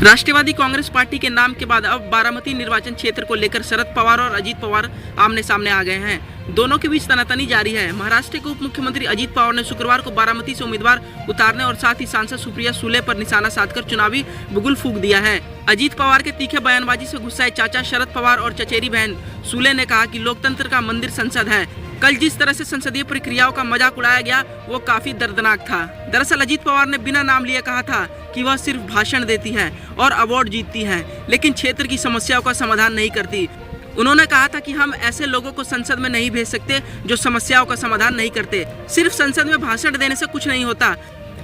राष्ट्रवादी Congress party के नाम के बाद अब बारामती निर्वाचन क्षेत्र को लेकर शरद पवार और अजीत पवार आमने सामने आ गए हैं। दोनों के बीच तनातनी जारी है। महाराष्ट्र के उप मुख्यमंत्री अजीत पवार ने शुक्रवार को बारामती से उम्मीदवार उतारने और साथ ही सांसद सुप्रिया सुले पर निशाना साधकर चुनावी बुगुल फूंक दिया है। अजीत पवार के तीखे बयानबाजी से गुस्साए चाचा शरद पवार और चचेरी बहन सुले ने कहा कि लोकतंत्र का मंदिर संसद है। कल जिस तरह से संसदीय प्रक्रियाओं का मजाक उड़ाया गया वो काफी दर्दनाक था। दरअसल अजीत पवार ने बिना नाम लिए कहा था कि वह सिर्फ भाषण देती हैं और अवार्ड जीतती हैं, लेकिन क्षेत्र की समस्याओं का समाधान नहीं करती। उन्होंने कहा था कि हम ऐसे लोगों को संसद में नहीं भेज सकते जो समस्याओं का समाधान नहीं करते। सिर्फ संसद में भाषण देने से कुछ नहीं होता।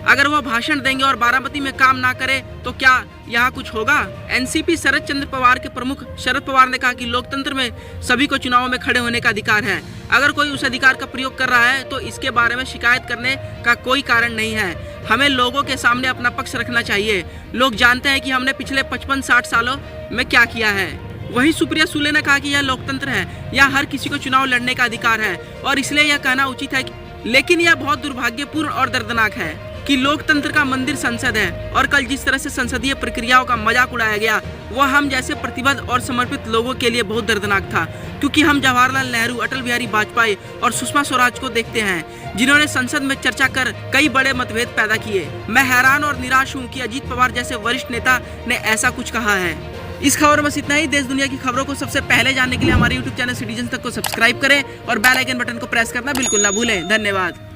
अगर वह भाषण देंगे और बारामती में काम ना करे तो क्या यहाँ कुछ होगा? एनसीपी शरद चंद्र पवार के प्रमुख शरद पवार ने कहा कि लोकतंत्र में सभी को चुनावों में खड़े होने का अधिकार है। अगर कोई उस अधिकार का प्रयोग कर रहा है तो इसके बारे में शिकायत करने का कोई कारण नहीं है। हमें लोगों के सामने अपना पक्ष रखना चाहिए। लोग जानते हैं कि हमने पिछले 55-60 सालों में क्या किया है। वहीं सुप्रिया सुले ने कहा कि यह लोकतंत्र है, यहाँ हर किसी को चुनाव लड़ने का अधिकार है और इसलिए यह कहना उचित है। लेकिन यह बहुत दुर्भाग्यपूर्ण और दर्दनाक है कि लोकतंत्र का मंदिर संसद है और कल जिस तरह से संसदीय प्रक्रियाओं का मजाक उड़ाया गया वह हम जैसे प्रतिबद्ध और समर्पित लोगों के लिए बहुत दर्दनाक था, क्योंकि हम जवाहरलाल नेहरू, अटल बिहारी वाजपेयी और सुषमा स्वराज को देखते हैं जिन्होंने संसद में चर्चा कर कई बड़े मतभेद पैदा किए। मैं हैरान और निराश हूँ कि अजीत पवार जैसे वरिष्ठ नेता ने ऐसा कुछ कहा है। इस खबर में बस इतना ही। देश दुनिया की खबरों को सबसे पहले जानने के लिए हमारे YouTube चैनल सिटीजन तक को सब्सक्राइब करें और बेल आइकन बटन को प्रेस करना बिल्कुल ना भूलें। धन्यवाद।